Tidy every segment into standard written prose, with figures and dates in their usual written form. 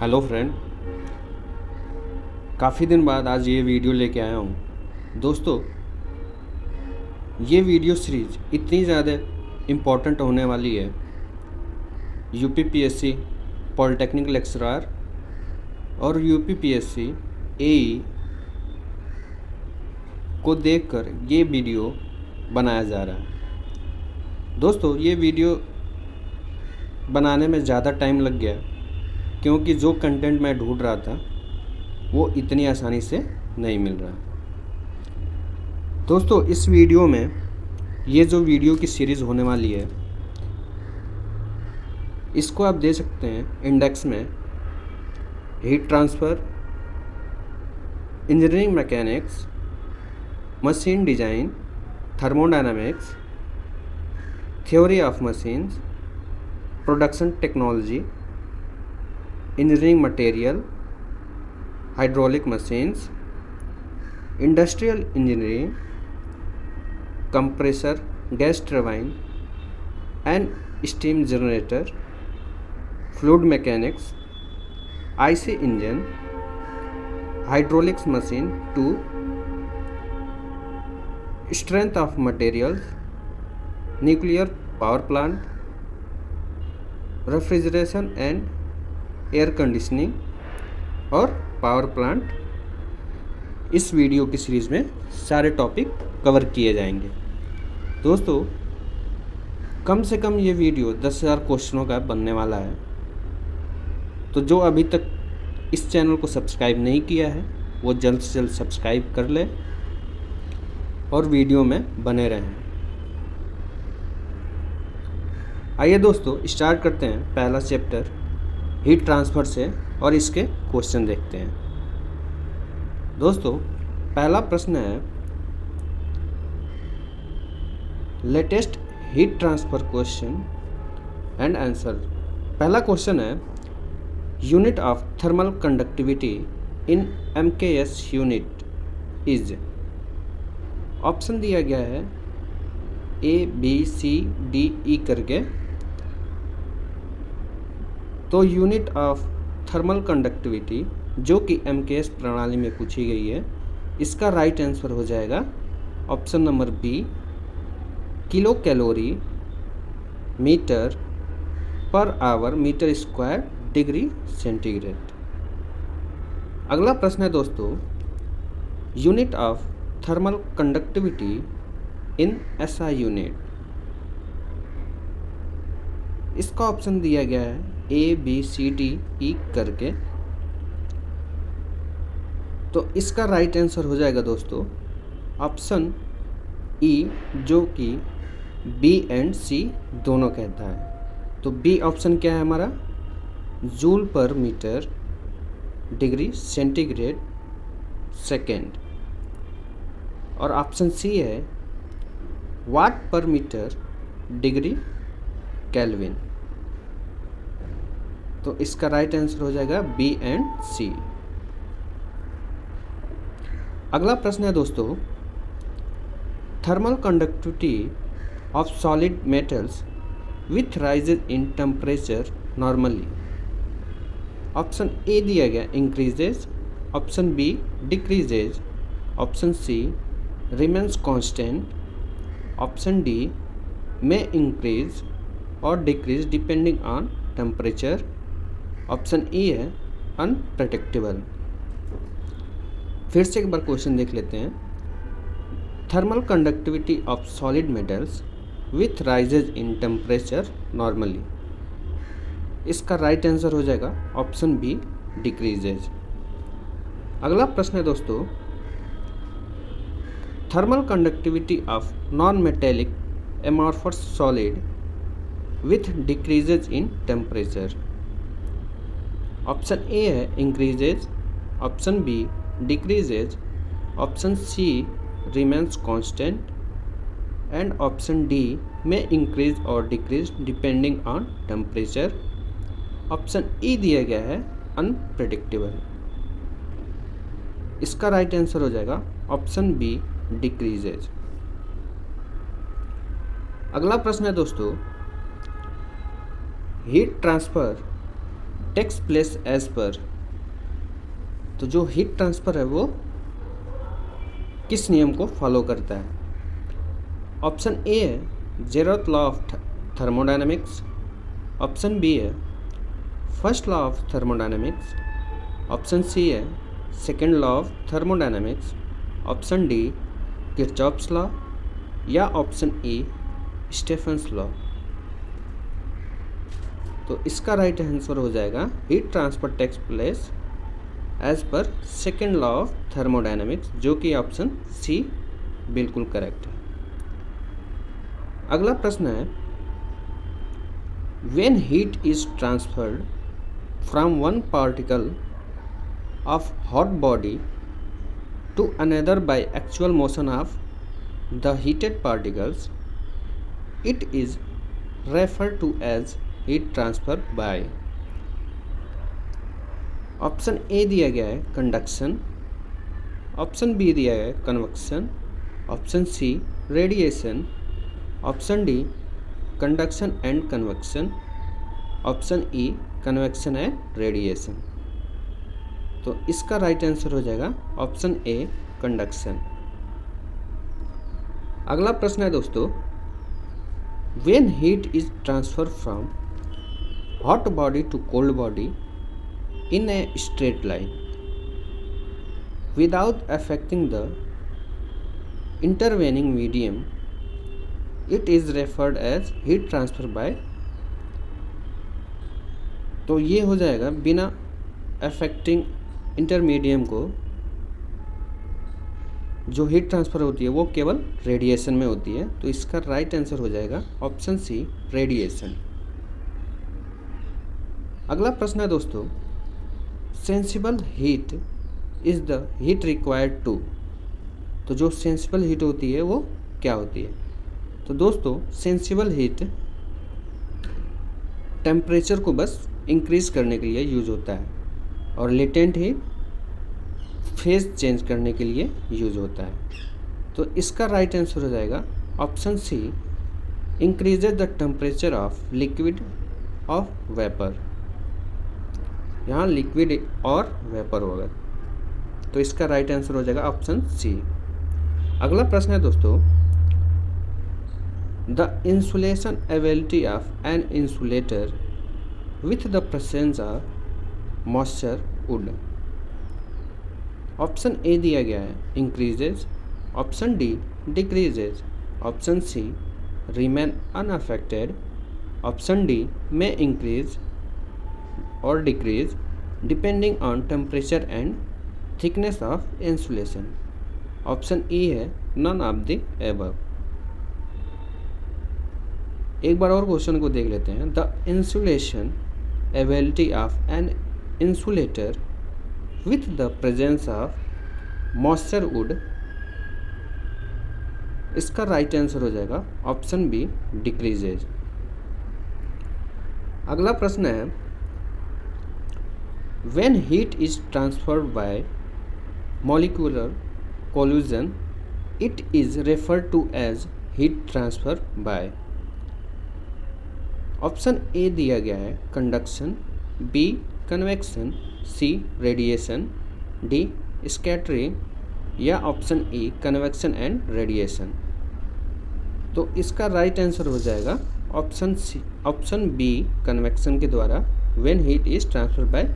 Hello friend, काफ़ी दिन बाद आज ये वीडियो लेके आया हूँ। दोस्तों, ये वीडियो सीरीज इतनी ज़्यादा इम्पोर्टेंट होने वाली है। यूपीपीएससी पॉलिटेक्निक लेक्चरर और यूपीपीएससी एई को देखकर ये वीडियो बनाया जा रहा है। दोस्तों, ये वीडियो बनाने में ज़्यादा टाइम लग गया क्योंकि जो कंटेंट मैं ढूंढ रहा था वो इतनी आसानी से नहीं मिल रहा। दोस्तों, इस वीडियो में ये जो वीडियो की सीरीज़ होने वाली है, इसको आप दे सकते हैं इंडेक्स में heat transfer, engineering mechanics, machine design, thermodynamics, theory of machines, production technology, engineering material, hydraulic machines, industrial engineering, compressor, gas turbine and steam generator, fluid mechanics, IC engine, hydraulics machine to strength of materials, nuclear power plant, refrigeration and air conditioning और power plant. इस video की series में सारे topic cover किए जाएंगे। दोस्तों, कम से कम ये वीडियो 10,000 क्वेश्चनों का बनने वाला है। तो जो अभी तक इस चैनल को सब्सक्राइब नहीं किया है वो जल्द से जल्द सब्सक्राइब कर ले और वीडियो में बने रहें। आइए दोस्तों, स्टार्ट करते हैं पहला चैप्टर हीट ट्रांसफ़र से और इसके क्वेश्चन देखते हैं। दोस्तों, पहला प्रश्न है latest heat transfer question and answer. पहला क्वेश्चन है unit of thermal conductivity in MKS unit is. Option दिया गया है A B C D E करके। तो यूनिट ऑफ थर्मल कंडक्टिविटी जो कि एमकेएस प्रणाली में पूछी गई है, इसका राइट आंसर हो जाएगा option number B, kilo calorie metre per hour metre square degree centigrade. अगला प्रश्न है दोस्तों unit of thermal conductivity in SI unit. इसका ऑप्शन दिया गया है A B C D E करके। तो इसका राइट आंसर हो जाएगा दोस्तों ऑप्शन ई, जो कि बी एंड सी दोनों कहता है। तो बी ऑप्शन क्या है हमारा, joule per metre degree centigrade second. और ऑप्शन सी है वाट पर मीटर डिग्री केल्विन। तो इसका राइट आंसर हो जाएगा बी एंड सी। अगला प्रश्न है दोस्तों thermal conductivity of solid metals with rises in temperature normally. Option A दिया गया increases, option B decreases, option C remains constant, option D में इंक्रीज और decrease depending on temperature, option E है unpredictable. फिर से एक बार क्वेश्चन देख लेते हैं। Thermal conductivity of solid metals with rises in temperature normally. इसका राइट आंसर हो जाएगा ऑप्शन बी डिक्रीजेज। अगला प्रश्न है दोस्तों thermal conductivity of non metallic amorphous solid with decreases in temperature. Option A है increases, option B decreases, option C remains constant and option D में increase और decrease depending on temperature. Option E दिया गया है unpredictable. इसका right answer हो जाएगा option B decreases. अगला प्रश्न है दोस्तों heat transfer takes place as per, तो जो हीट ट्रांसफ़र है वो किस नियम को फॉलो करता है? ऑप्शन ए है zeroth law of thermodynamics, option B है first law of thermodynamics, option C है second law of thermodynamics, option D Kirchhoff's law, या ऑप्शन ई स्टेफन्स लॉ। तो इसका राइट आंसर हो जाएगा heat transfer takes place as per second law of thermodynamics, जो कि option C बिल्कुल correct है। अगला प्रश्न है when heat is transferred from one particle of hot body to another by actual motion of the heated particles, it is referred to as heat transfer by. Option A दिया गया है conduction, option B दिया है convection, option C radiation, option D conduction and convection, option E convection and radiation. तो इसका right answer हो जाएगा option ए conduction. अगला प्रश्न है दोस्तों when heat is transfer from hot body to cold body in a straight line without affecting the intervening medium, it is referred as heat transfer by। तो ये हो जाएगा बिना अफेक्टिंग इंटरमीडियम को जो हीट ट्रांसफ़र होती है वो केवल रेडिएशन में होती है, तो इसका राइट आंसर हो जाएगा ऑप्शन सी रेडिएशन। अगला प्रश्न है दोस्तों sensible heat is the heat required to, तो जो सेंसिबल हीट होती है वो क्या होती है? तो दोस्तों सेंसिबल हीट टेम्परेचर को बस इंक्रीज करने के लिए यूज होता है, और लेटेंट हीट फेज चेंज करने के लिए यूज होता है। तो इसका राइट आंसर हो जाएगा option C increases the temperature of liquid of vapour. यहाँ लिक्विड और वेपर होगा, तो इसका राइट आंसर हो जाएगा ऑप्शन सी। अगला प्रश्न है दोस्तों the insulation ability of an insulator with the presence of moisture would. Option A दिया गया है increases, option D decreases, option C remain unaffected, option D में इंक्रीज और decrease depending on temperature and thickness of insulation. Option E है none of the above. एक बार और question को देख लेते हैं। The insulation ability of an insulator with the presence of moisture would, इसका राइट आंसर हो जाएगा ऑप्शन बी डिक्रीजेज। अगला प्रश्न है when heat is transferred by molecular collision, it is referred to as heat transfer by। Option A दिया गया है conduction, B convection, C radiation, D scattering, या option E convection and radiation. तो इसका right answer हो जाएगा option C, option B convection के द्वारा when heat is transferred by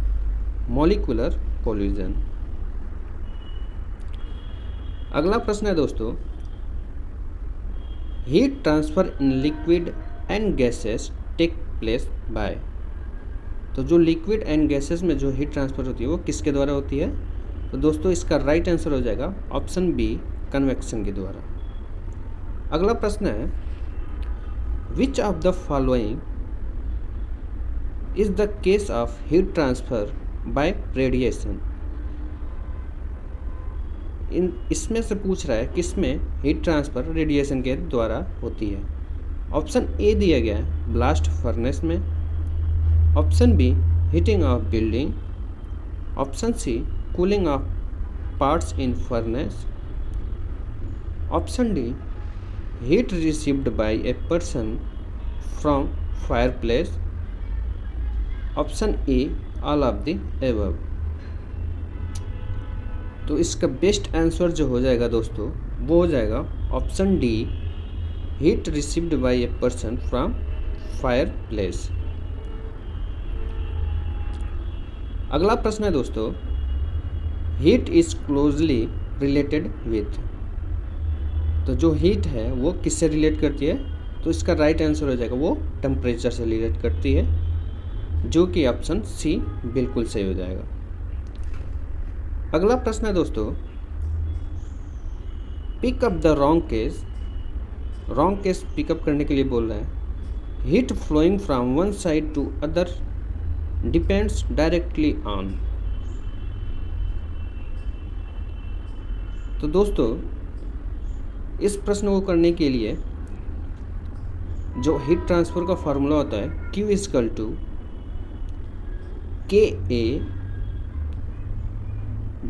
molecular collision. अगला प्रश्न है दोस्तों heat transfer in liquid and gases take place by. तो जो लिक्विड एंड गैसेस में जो हीट ट्रांसफर होती है वो किसके द्वारा होती है? तो दोस्तों इसका राइट आंसर हो जाएगा ऑप्शन बी कन्वेक्शन के द्वारा। अगला प्रश्न है which of the following is the case of heat transfer by radiation. इसमें से पूछ रहा है किसमें हीट ट्रांसफर रेडिएशन के द्वारा होती है। ऑप्शन ए दिया गया है ब्लास्ट फर्नेस में, option B heating of building, option C cooling of parts in furnace, option D heat received by a person from fireplace, option A all of the above. तो इसका best answer जो हो जाएगा दोस्तों वो हो जाएगा option D, heat received by a person from fire place. अगला प्रश्न है दोस्तों, heat is closely related with. तो जो हीट है वो किससे रिलेट करती है? तो इसका राइट आंसर हो जाएगा वो टेम्परेचर से रिलेट करती है, जो कि ऑप्शन सी बिल्कुल सही हो जाएगा। अगला प्रश्न है दोस्तों, pick up the wrong case. Wrong case pickup करने के लिए बोल रहा है। Heat flowing from one side to other depends directly on. तो दोस्तों इस प्रश्न को करने के लिए जो हीट ट्रांसफ़र का फार्मूला होता है Q equal to KA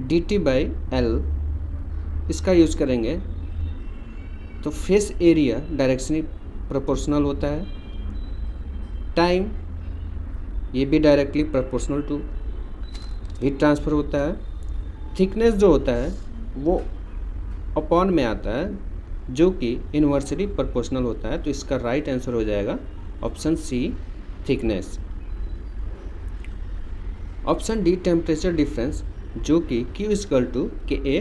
dt by L, इसका यूज़ करेंगे। तो फेस एरिया डायरेक्शनली प्रोपोर्शनल होता है, टाइम ये भी directly proportional to heat transfer होता है, थिकनेस जो होता है वो अपॉन में आता है जो कि इन्वर्सली प्रोपोर्शनल होता है। तो इसका राइट आंसर हो जाएगा option C, thickness. Option D, temperature difference, जो कि Q equal to KA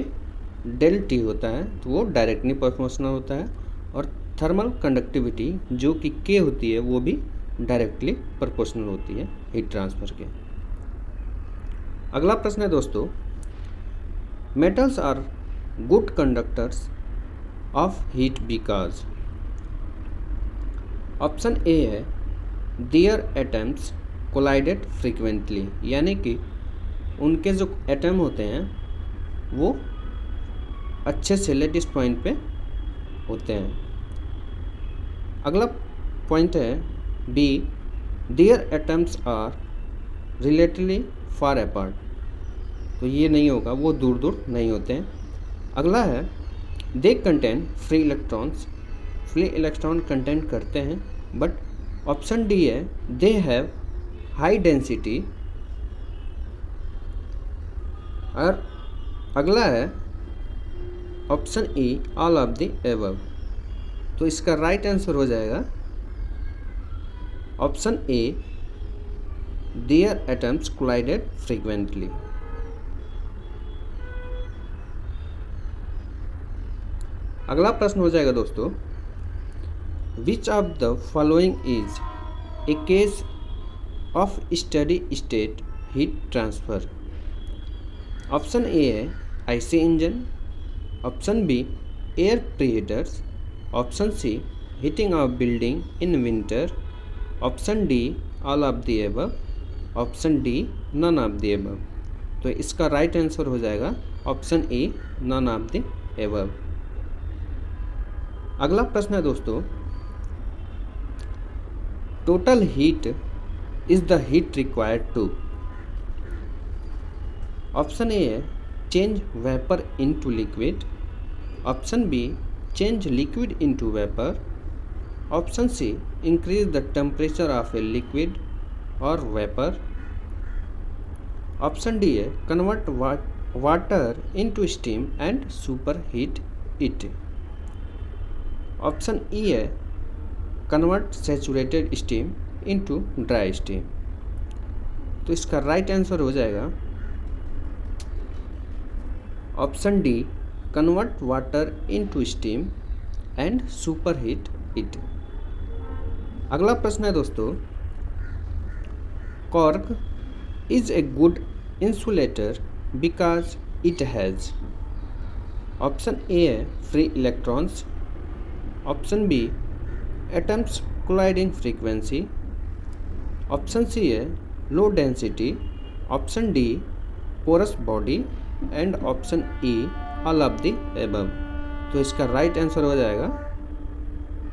del T होता है, तो वो डायरेक्टली प्रोपोर्शनल होता है। और थर्मल कंडक्टिविटी जो कि K होती है वो भी डायरेक्टली प्रोपोर्शनल होती है हीट ट्रांसफ़र के। अगला प्रश्न है दोस्तों, metals are good conductors of heat because. Option A है देयर एटम्स कोलाइडेड फ्रीक्वेंटली, यानी कि उनके जो एटम होते हैं वो अच्छे से लेटिस पॉइंट पे होते हैं। अगला पॉइंट है B, there atoms are relatively far apart. तो ये नहीं होगा, वो दूर दूर नहीं होते हैं। अगला है they contain free electrons. Free electron content करते हैं, बट ऑप्शन डी है दे हैव हाई डेंसिटी। और अगला है option E, all of the above. तो इसका राइट आंसर हो जाएगा option A, there atoms collided frequently. अगला प्रश्न हो जाएगा दोस्तों, which of the following is a case of steady state heat transfer. Option A है IC engine, option B air preheaters, option C heating of building in winter, option D all of the above, option D none of the above. तो इसका right answer हो जाएगा option A, none of the above. अगला प्रश्न है दोस्तों, total heat is the heat required to. Option A है change vapour into liquid, option B change liquid into vapour, option C increase the temperature of a liquid और vapour, option D है convert water into steam and super heat it, option E है convert saturated steam into dry steam. तो इसका right answer हो जाएगा option D, convert water into steam and super heat it. अगला प्रश्न है दोस्तों, cork is a good insulator because it has. Option A है free electrons, option B atoms colliding frequency, option C है low density, option D porous body and option E all of the above. तो इसका right answer हो जाएगा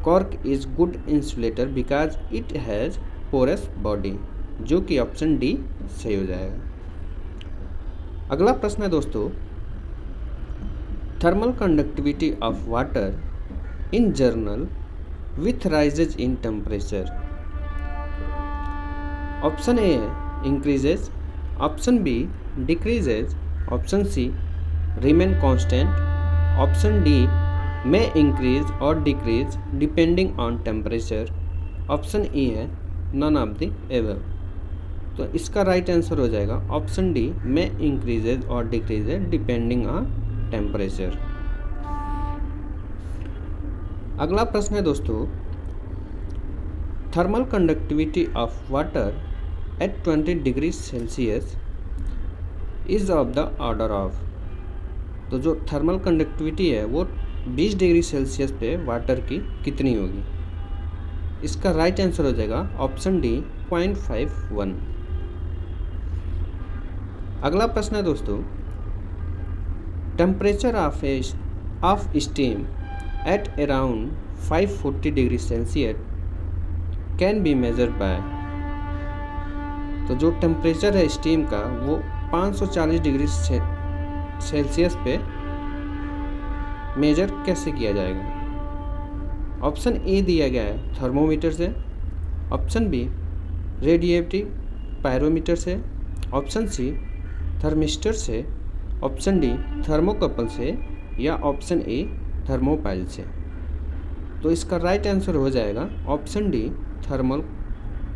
cork is good insulator because it has porous body, जो कि option D सही हो जाएगा। अगला प्रश्न है दोस्तों, thermal conductivity of water in general with rises in temperature. Option A है increases option B decreases, option C remain constant, option D may increase or decrease depending on temperature, option E है none of the above. तो इसका right answer हो जाएगा option D मे increases और decreases depending on temperature. अगला प्रश्न है दोस्तों, thermal conductivity of water at 20 degree Celsius is of the order of. तो जो थर्मल कंडक्टिविटी है वो 20 डिग्री सेल्सियस पे वाटर की कितनी होगी? इसका राइट आंसर हो जाएगा ऑप्शन डी 0.51। अगला प्रश्न है दोस्तों, temperature of steam at around 540 degree Celsius can be measured by. तो जो टेम्परेचर है स्टीम का वो 540 डिग्री सेल्सियस पे मेजर कैसे किया जाएगा? ऑप्शन ए दिया गया है थर्मोमीटर से, ऑप्शन बी रेडिएटिव पायरोमीटर से, ऑप्शन सी थर्मिस्टर से, ऑप्शन डी थर्मोकपल से, या ऑप्शन ए थर्मोपाइल से। तो इसका राइट आंसर हो जाएगा ऑप्शन डी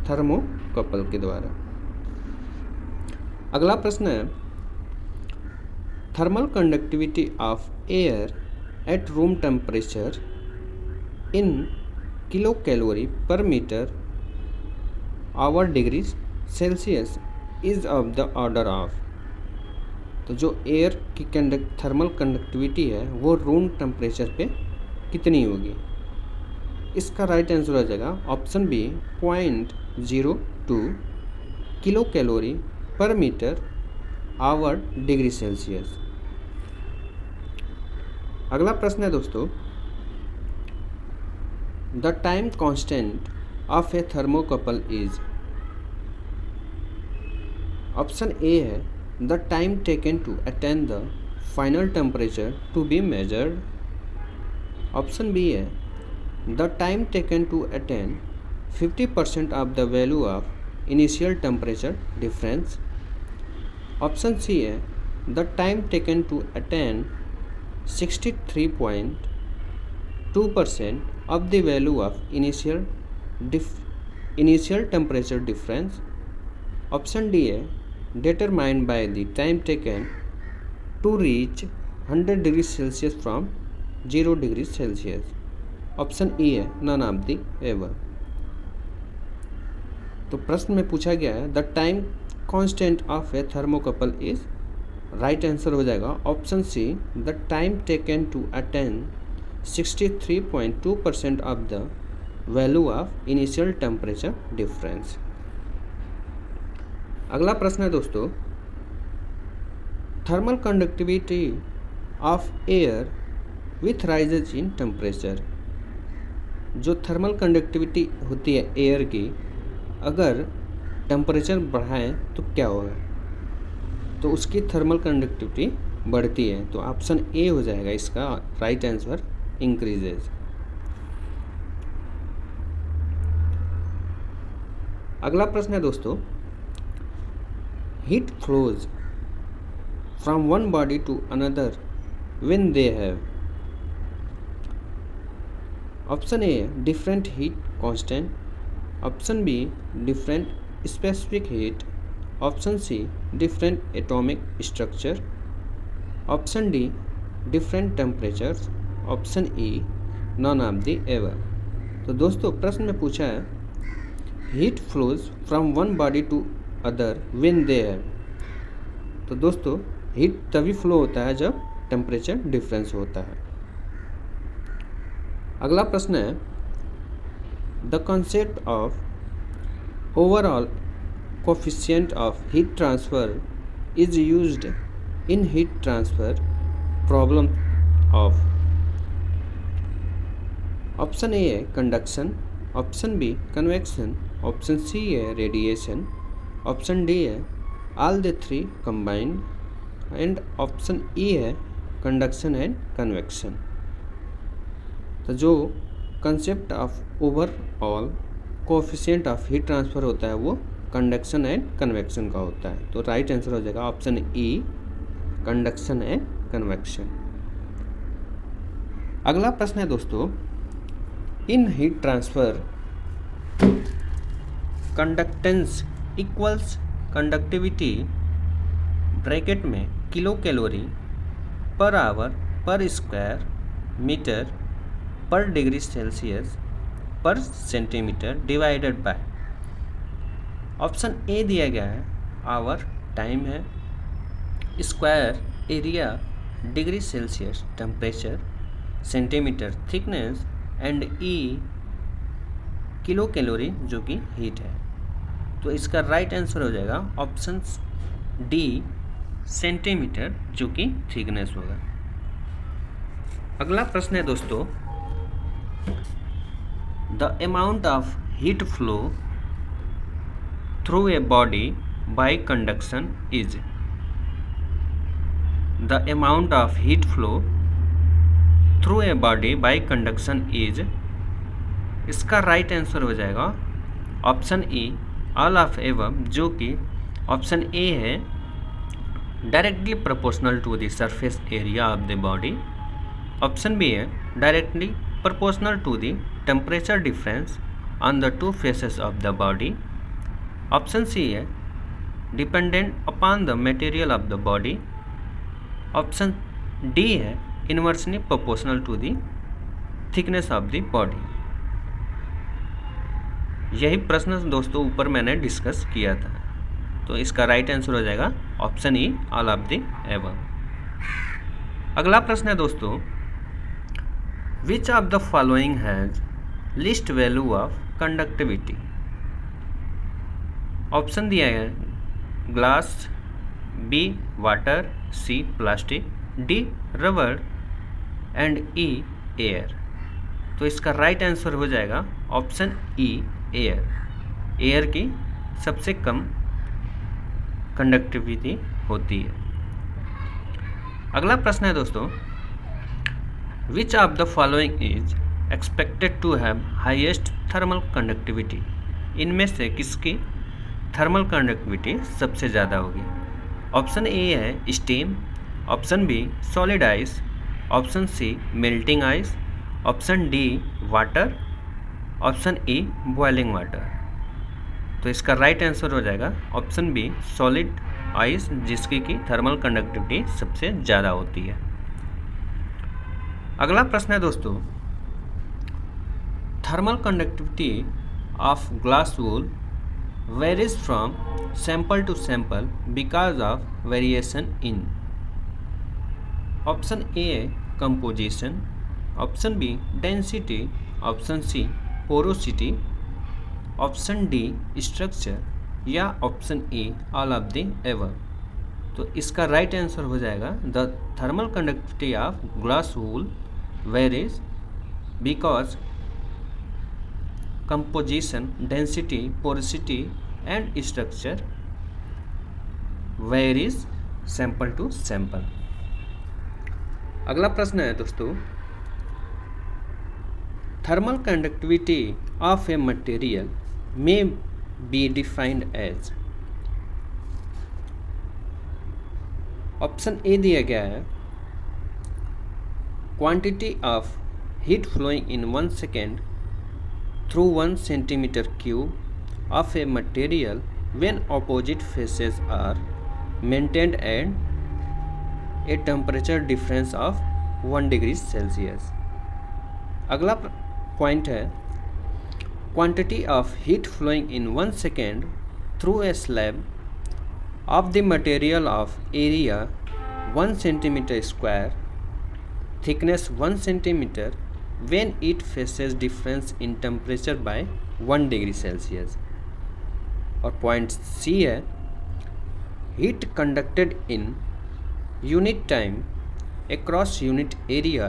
थर्मोकपल के द्वारा। अगला प्रश्न है, thermal conductivity of air at room temperature in kilocalorie per meter hour degree Celsius is of the order of। तो जो एयर की थर्मल कंडक्टिविटी है वो रूम टेम्परेचर पे कितनी होगी? इसका राइट आंसर हो जाएगा option B 0.02 kilo calorie per metre hour degree Celsius. अगला प्रश्न है दोस्तों, the time constant of a thermocouple is. Option A है the time taken to attain the final temperature to be measured, option B है the time taken to attain 50% of the value of initial temperature difference, option C है the time taken to attain 63.2% of the value of initial temperature difference, option D है determined by the time taken to reach 100 degrees Celsius from 0 degrees Celsius, option E है none of the above. तो प्रश्न में पूछा गया है the time constant of a thermocouple is, right answer हो जाएगा option C the time taken to attain 63.2% of the value of initial temperature difference. अगला प्रश्न है दोस्तों, thermal conductivity of air with rises in temperature. जो thermal conductivity होती है air की, अगर टेम्परेचर बढ़ाएं तो क्या होगा? तो उसकी थर्मल कंडक्टिविटी बढ़ती है। तो ऑप्शन ए हो जाएगा इसका राइट आंसर इंक्रीजेज। अगला प्रश्न है दोस्तों, heat flows from one body to another when they have. Option A different heat constant, option B different specific heat, option C different atomic structure, option D different temperatures, option E none of the above. तो दोस्तों प्रश्न में पूछा है heat flows from one body to other when they have. तो दोस्तों heat तभी flow होता है जब टेम्परेचर डिफरेंस होता है। अगला प्रश्न है the concept of overall coefficient of heat transfer is used in heat transfer problem of। Option A है conduction, option B convection, option C है रेडिएशन, ऑप्शन डी है all the three combined, and option E है conduction and convection. तो जो concept of overall coefficient of heat transfer होता है वो conduction and convection का होता है। तो राइट आंसर हो जाएगा option E, conduction and convection. अगला प्रश्न है दोस्तों, in heat transfer conductance equals conductivity bracket में किलो कैलोरी पर आवर पर स्क्वायर मीटर पर डिग्री सेल्सियस पर centimetre divided by. Option A दिया गया है आवर टाइम है, square area degree Celsius temperature, centimetre thickness and E kilo calorie जो कि हीट है। तो इसका राइट आंसर हो जाएगा ऑप्शन डी, सेंटीमीटर जो कि थिकनेस होगा। अगला प्रश्न है दोस्तों, the amount of heat flow through a body by conduction is. The amount of heat flow through a body by conduction is. इसका राइट आंसर हो जाएगा option E, all of above, जो कि ऑप्शन ए है directly proportional to the surface area of the body. Option B है directly proportional to the temperature difference on the two faces of the body. Option C है dependent upon the material of the body. Option D है inversely proportional to the thickness of the body. यही प्रश्न दोस्तों ऊपर मैंने discuss किया था। तो इसका राइट आंसर हो जाएगा option E, all of the above. अगला प्रश्न है दोस्तों, which of the following has least value of conductivity. Option दिया है glass, B water, C plastic, D rubber and E air. तो इसका राइट आंसर हो जाएगा ऑप्शन ई, एयर। एयर की सबसे कम कंडक्टिविटी होती है। अगला प्रश्न है दोस्तों, which of the following is expected to have highest thermal conductivity. इनमें से किसकी थर्मल कंडक्टिविटी सबसे ज़्यादा होगी। ऑप्शन ए है steam, option B solid ice, option C melting ice, option D water, option E boiling water. तो इसका right answer हो जाएगा ऑप्शन बी सॉलिड आइस, जिसकी की थर्मल कंडक्टिविटी सबसे ज़्यादा होती है। अगला प्रश्न है दोस्तों, thermal conductivity of glass wool varies from sample to sample because of variation in. Option A composition, option B density, option C porosity, option D structure या option A all of the above. तो इसका right answer हो जाएगा the thermal conductivity of glass wool varies because composition, density, porosity and structure varies sample to sample. अगला प्रश्न है दोस्तों, thermal conductivity of a material may be defined as. Option A दिया गया है quantity of heat flowing in 1 second through 1 centimeter cube of a material when opposite faces are maintained at a temperature difference of 1 degree Celsius। अगला point है quantity of heat flowing in 1 second through a slab of the material of area 1 centimeter square, thickness 1 centimeter when it faces difference in temperature by 1 degree Celsius। और point सी है heat conducted in unit time across unit area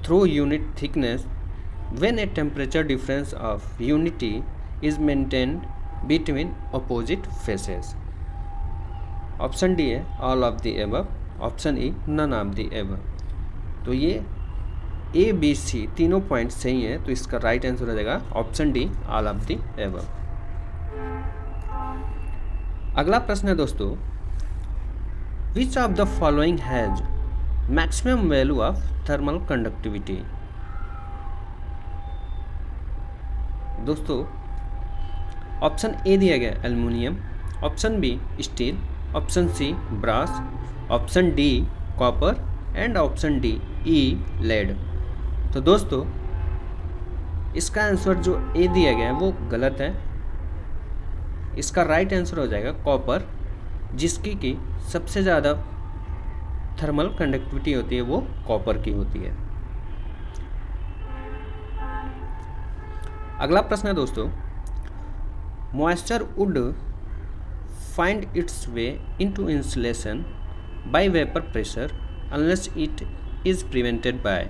through unit thickness when a temperature difference of unity is maintained between opposite faces। Option D है all of the above, option E none of the above. तो ये A B C तीनों point सही हैं, तो इसका right answer हो जाएगा option D all of the above. अगला प्रश्न है दोस्तों, which of the following has maximum value of thermal conductivity. दोस्तों ऑप्शन ए दिया गया aluminium, option B steel, option C brass, option D copper and option D E lead. तो दोस्तों इसका आंसर जो ए दिया गया है वो गलत है। इसका राइट आंसर हो जाएगा कॉपर, जिसकी की सबसे ज़्यादा थर्मल कंडक्टिविटी होती है वो कॉपर की होती है। अगला प्रश्न है दोस्तों, moisture would find its way into insulation by vapour pressure unless it is prevented by.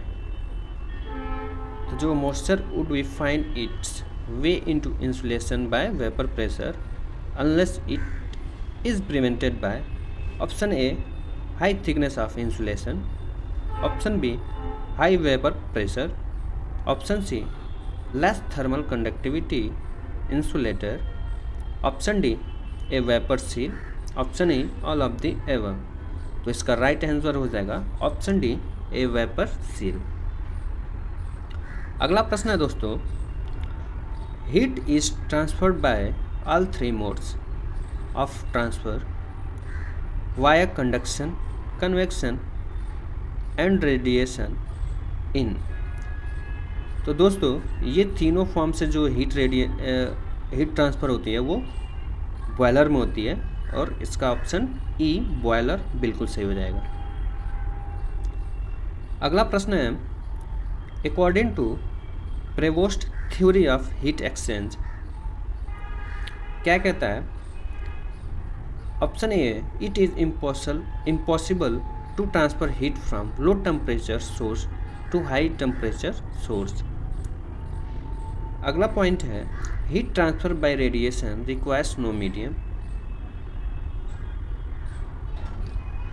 तो जो moisture would be find its way into insulation by vapour pressure unless it is prevented by. Option A high thickness of insulation, option B high vapour pressure, option C less thermal conductivity insulator, option D a vapour seal, option E all of the above. तो इसका right answer हो जाएगा option D a vapour seal. अगला प्रश्न है दोस्तों, heat is transferred by all three modes of transfer via conduction, convection and radiation in. तो दोस्तों ये तीनों फॉर्म से जो हीट ट्रांसफ़र होती है वो बॉयलर में होती है, और इसका ऑप्शन ई बॉयलर बिल्कुल सही हो जाएगा। अगला प्रश्न है, according to Prevost theory of heat exchange क्या कहता है। Option A it is impossible to transfer heat from low temperature source to high temperature source. अगला पॉइंट है, heat transfer by radiation requires no medium.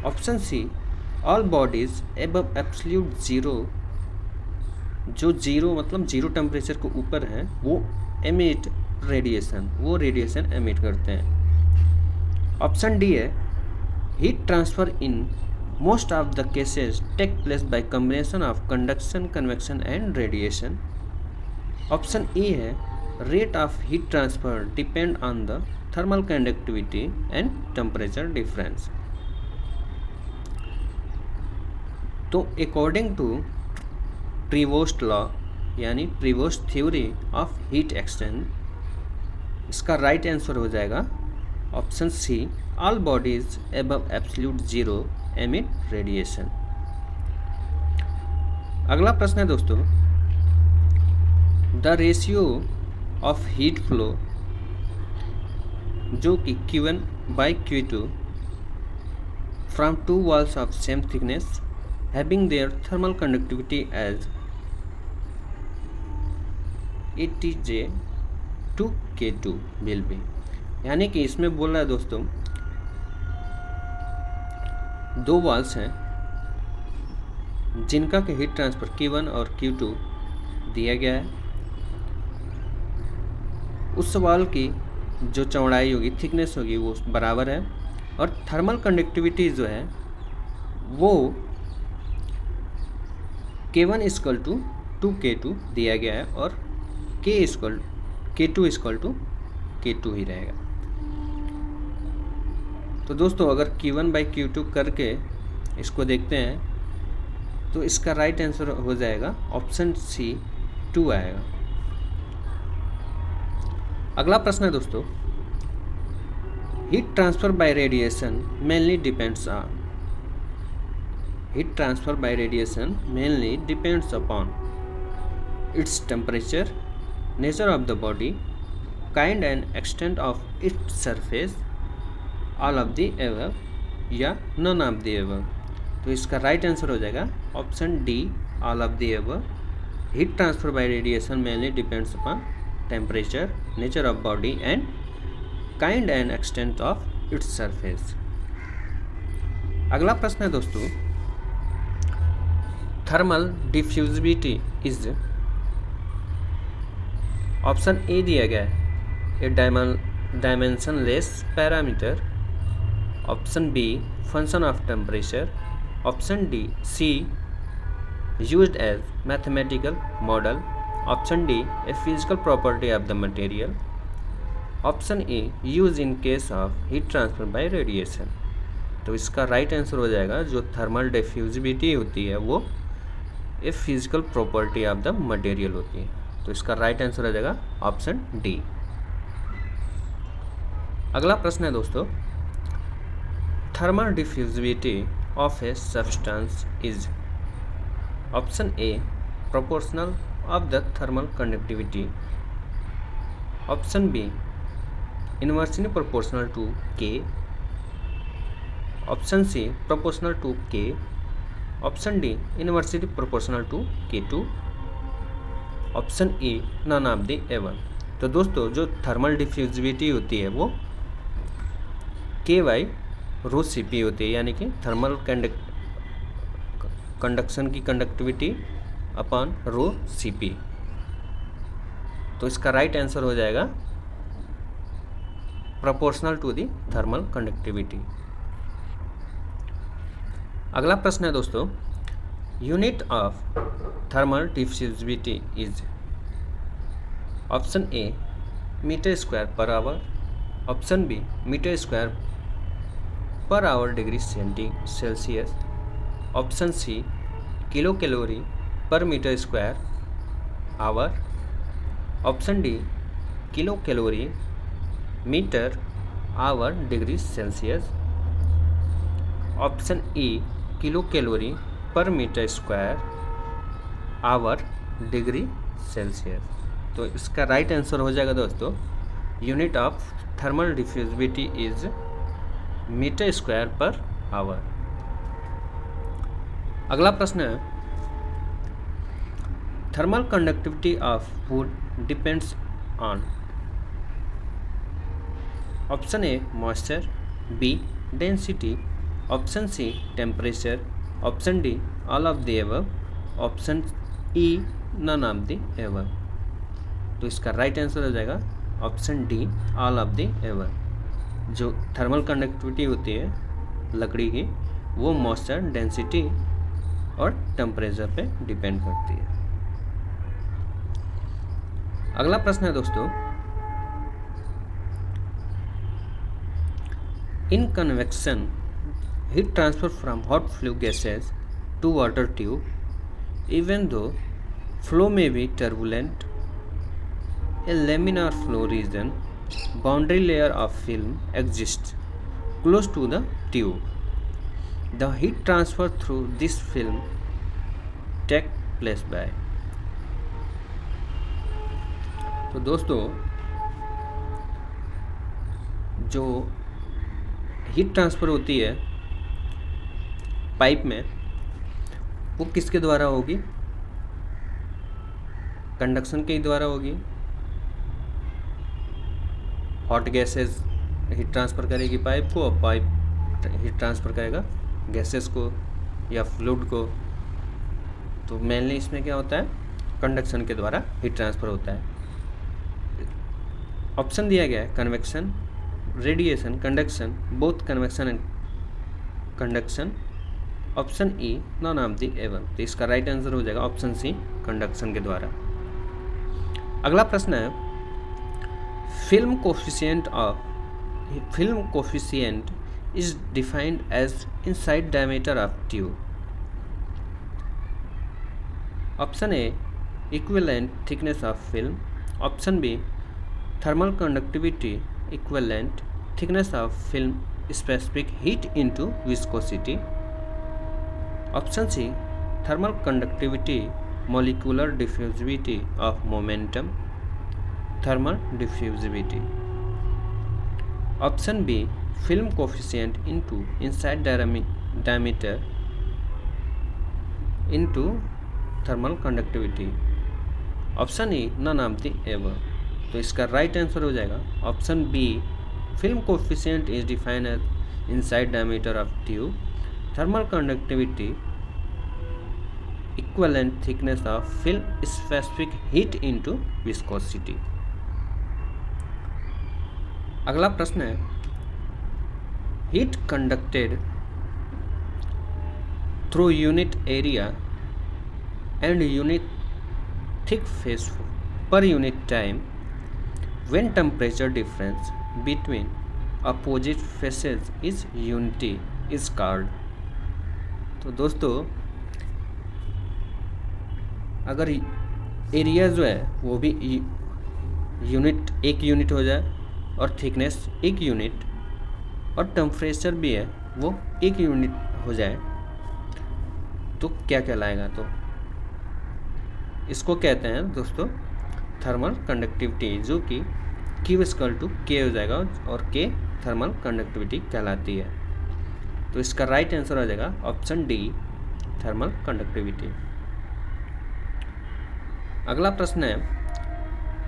Option C all bodies above absolute zero, जो zero मतलब zero temperature के ऊपर है वो emit radiation, वो radiation emit करते हैं। ऑप्शन डी है, heat transfer in most of the cases take place by combination of conduction, convection and radiation. Option E है, rate of heat transfer depend on the thermal conductivity and temperature difference. तो according to Prevost law यानी Prevost theory of heat exchange, इसका right answer हो जाएगा option C all bodies above absolute zero emit radiation. अगला प्रश्न है दोस्तों, the ratio of heat flow जो कि Q1 by Q2 from two walls of same thickness having their thermal conductivity as ATJ to K2 will be. यानी कि इसमें बोल रहा है दोस्तों, दो वॉल्स हैं जिनका के हीट ट्रांसफर Q1 और Q2 दिया गया है। उस वॉल की जो चौड़ाई होगी, थिकनेस होगी, वो बराबर है, और थर्मल कंडक्टिविटी जो है वो K1 इक्वल टू K2 दिया गया है, और K2 इक्वल टू K2 ही रहेगा। तो दोस्तों अगर Q1 by Q2 करके इसको देखते हैं तो इसका राइट आंसर हो जाएगा ऑप्शन सी 2 आएगा। अगला प्रश्न है दोस्तों, heat transfer by radiation mainly depends on. Heat transfer by radiation mainly depends upon its temperature, nature of the body, kind and extent of its surface, all of the above या none of the above। तो इसका right answer हो जाएगा option D all of the above। Heat transfer by radiation mainly depends upon temperature, nature of body and kind and extent of its surface. अगला प्रश्न है दोस्तों, thermal diffusibility is. Option A दिया गया है, ए dimensionless parameter, option B function of temperature, option C used as mathematical model, option D a physical property of the material, option A use in case of heat transfer by radiation. तो इसका right answer हो जाएगा जो thermal diffusibility होती है वो a physical property of the material होती है। तो इसका राइट आंसर हो जाएगा ऑप्शन डी। अगला प्रश्न है दोस्तों, thermal diffusibility of a substance is option A proportional of the thermal conductivity, option B inversely proportional to K, option C proportional to K, option D inversely proportional to K2, option E none of the above। तो दोस्तों जो thermal diffusibility होती है वो K by rho C P होती है, यानी कि थर्मल कंडक्शन की conductivity upon rho C P. तो इसका राइट आंसर हो जाएगा proportional to the thermal conductivity. अगला प्रश्न है दोस्तों, unit of thermal diffusibility is option A metre square per hour, option B metre square per hour degree Celsius, option C kilo calorie per metre square hour, option D kilo calorie metre hour degree Celsius, option E kilo calorie per metre square hour degree Celsius. तो इसका right answer हो जाएगा दोस्तों unit of thermal diffusibility is metre square per hour. अगला प्रश्न है, thermal conductivity of food depends on option A moisture, B density, option C temperature, option D all of the above, option E none of the above. तो इसका right answer हो जाएगा option D all of the above. जो thermal conductivity होती है लकड़ी की वो मॉइस्चर, डेंसिटी और टेम्परेचर पे डिपेंड करती है। अगला प्रश्न है दोस्तों, in convection heat transfer from hot flue gases to water tube even though flow may be turbulent, a laminar flow region boundary layer of film exists close to the tube. The heat transfer through this film take place by। तो दोस्तों जो heat transfer होती है pipe में वो किसके द्वारा होगी? कंडक्शन के द्वारा होगी। हॉट गैसेस हीट ट्रांसफ़र करेगी पाइप को और पाइप हीट ट्रांसफ़र करेगा गैसेस को या फ्लूइड को। तो मेनली इसमें क्या होता है? कंडक्शन के द्वारा हीट ट्रांसफ़र होता है। ऑप्शन दिया गया है convection, radiation, conduction, both convection and conduction, option E none of the above. तो इसका राइट आंसर हो जाएगा ऑप्शन सी कंडक्शन के द्वारा। अगला प्रश्न है, film coefficient is defined as inside diameter of tube. Option A equivalent thickness of film, option B thermal conductivity equivalent thickness of film specific heat into viscosity, option C thermal conductivity molecular diffusivity of momentum thermal diffusivity, option B film coefficient into inside diameter into thermal conductivity, option E none of the above. तो इसका right answer हो जाएगा option B film coefficient is defined as inside diameter of tube, thermal conductivity equivalent thickness of film specific heat into viscosity. अगला प्रश्न है, heat conducted through unit area and unit thick face per unit time when temperature difference between opposite faces is unity is called. तो दोस्तों, अगर area जो है वो भी यूनिट एक यूनिट हो जाए और थिकनेस एक यूनिट और टेम्परेचर भी है वो एक यूनिट हो जाए तो क्या कहलाएगा? तो इसको कहते हैं दोस्तों थर्मल कंडक्टिविटी, जो कि Q = K हो जाएगा और K थर्मल कंडक्टिविटी कहलाती है। तो इसका राइट आंसर हो जाएगा ऑप्शन डी, थर्मल कंडक्टिविटी। अगला प्रश्न है,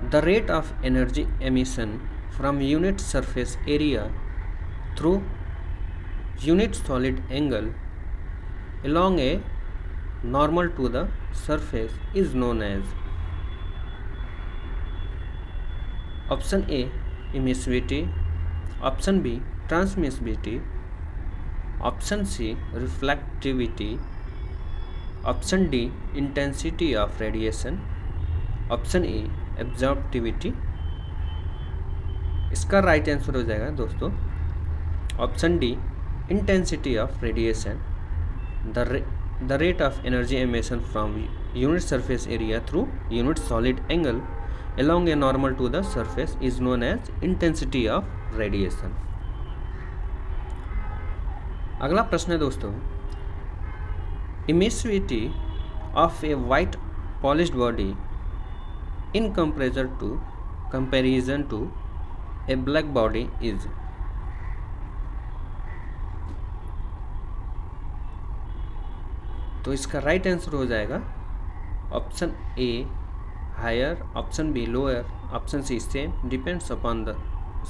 the rate of energy emission from unit surface area through unit solid angle along a normal to the surface is known as। Option A emissivity, option B transmissivity, option C reflectivity, option D intensity of radiation, option A absorptivity। इसका right answer हो जाएगा दोस्तों option D, intensity of radiation. The rate of energy emission from unit surface area through unit solid angle along a normal to the surface is known as intensity of radiation। अगला प्रश्न है दोस्तों, emissivity of a white polished body in comparison to a black body is। तो इसका right answer हो जाएगा option A higher, option B lower, option C same, depends upon the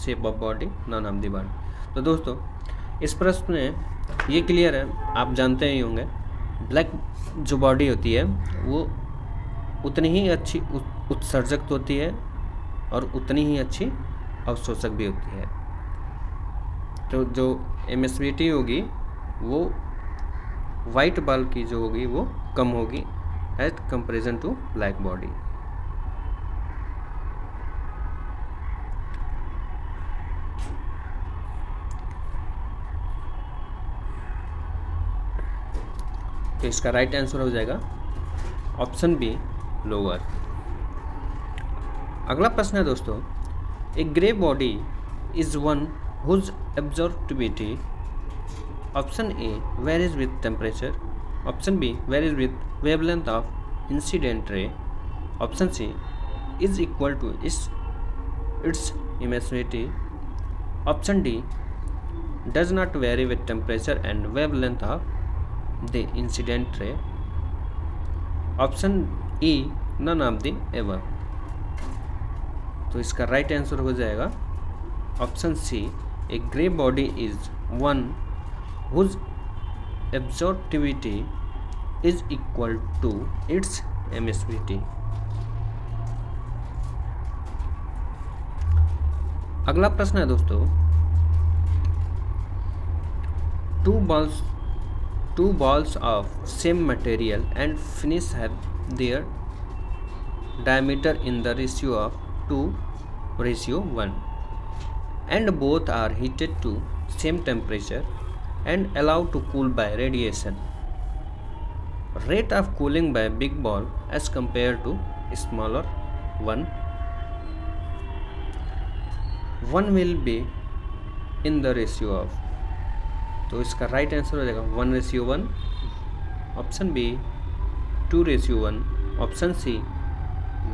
shape of body, none of the body. तो दोस्तों इस प्रश्न में ये क्लियर है, आप जानते ही होंगे ब्लैक जो बॉडी होती है वो उतनी ही अच्छी उत्सर्जक होती है और उतनी ही अच्छी अवशोषक भी होती है। तो जो एमिसिविटी होगी वो वाइट बाल की जो होगी वो कम होगी as comparison to black body. तो इसका राइट आंसर हो जाएगा ऑप्शन बी लोअर। अगला प्रश्न है दोस्तों, a grey body is one whose absorptivity, option A varies with temperature, option B varies with wavelength of incident ray, option C is equal to its emissivity, option D does not vary with temperature and wavelength of the incident ray, option E none of the above. तो इसका right answer हो जाएगा option C, a grey body is one whose absorptivity is equal to its emissivity. अगला प्रश्न है दोस्तों, two balls of same material and finish have their diameter in the ratio of 2:1 and both are heated to same temperature and allowed to cool by radiation. Rate of cooling by big ball as compared to smaller one will be in the ratio of। तो इसका right answer हो जाएगा 1:1, option B 2:1, option C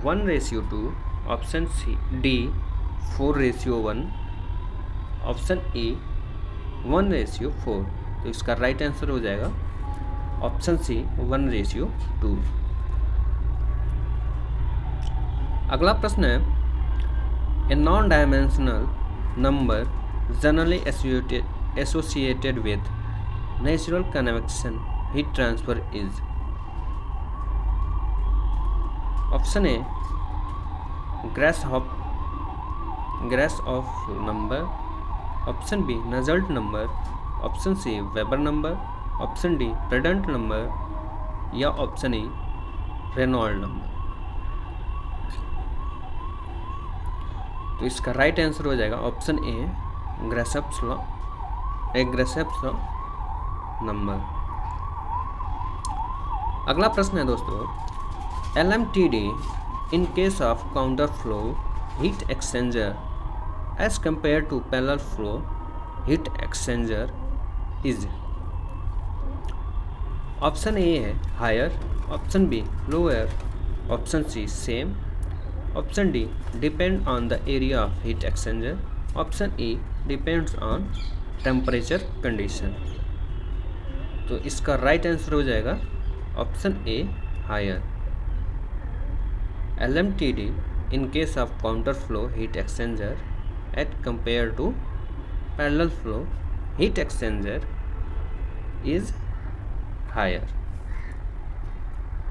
1:2, option C D 4:1, option A 1:4। तो इसका right answer हो जाएगा option C 1:2। अगला प्रश्न है, a non dimensional number generally associated with natural convection heat transfer is। Option A grasshopper, Grashof number, option B Nusselt number, option C Weber number, option D Prandtl number या option E Reynold number. तो इसका right answer हो जाएगा option A Grashof's law, Grashof's law number. अगला प्रश्न है दोस्तों, LMTD in case of counter flow heat exchanger as compare to parallel flow heat exchanger is. Option A है higher, option B lower, option C same, option D depend on the area of heat exchanger, option E depends on temperature condition. तो इसका right answer हो जाएगा option A higher. LMTD in case of counter flow heat exchanger at compared to parallel flow heat exchanger is higher।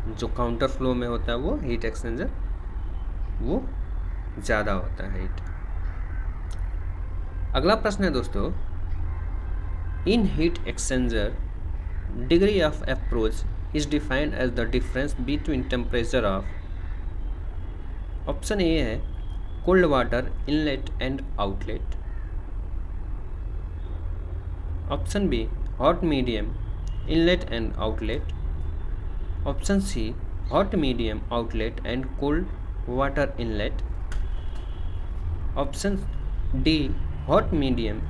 जो counter flow में होता है वो heat exchanger वो ज़्यादा होता है हीट। अगला प्रश्न है दोस्तों, in heat exchanger degree of approach is defined as the difference between temperature of. Option A है cold water inlet and outlet, option B hot medium inlet and outlet, option C hot medium outlet and cold water inlet, option D hot medium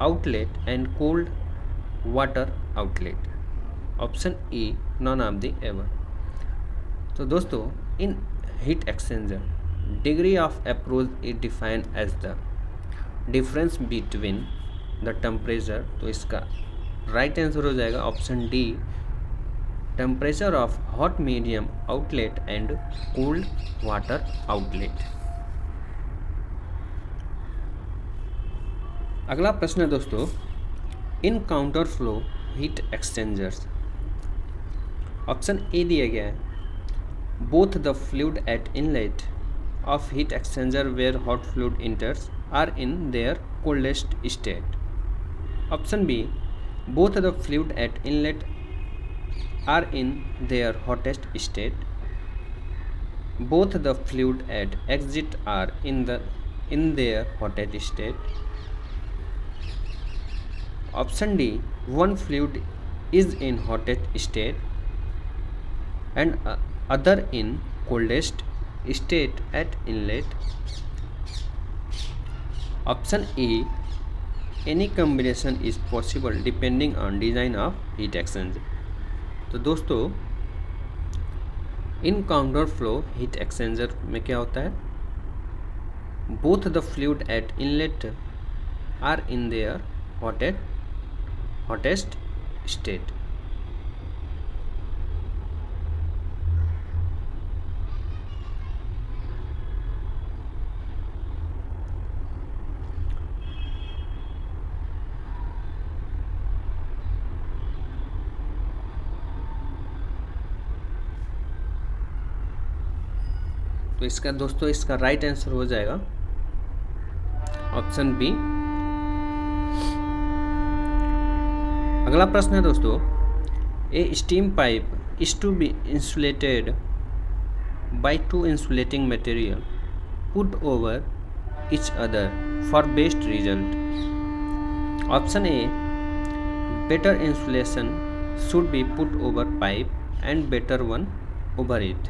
outlet and cold water outlet, option E none of the above. तो दोस्तों in heat exchanger degree of approach is defined as the difference between the temperature. तो इसका right answer हो जाएगा option D temperature of hot medium outlet and cold water outlet. अगला प्रश्न है दोस्तों, in counter flow heat exchangers. Option A दिया गया है both the fluid at inlet of heat exchanger where hot fluid enters are in their coldest state. Option B, both the fluid at inlet are in their hottest state. Both the fluid at exit are in their hottest state. Option D, one fluid is in hottest state and other in coldest state at inlet. Option E, any combination is possible depending on design of heat exchanger। तो दोस्तों in counter flow heat exchanger में क्या होता है, both the fluid at inlet are in their hottest state. तो इसका दोस्तों इसका राइट आंसर हो जाएगा ऑप्शन बी। अगला प्रश्न है दोस्तों, a steam pipe is to be insulated by two insulating material put over each other for best result. Option A, better insulation should be put over pipe and better one over it.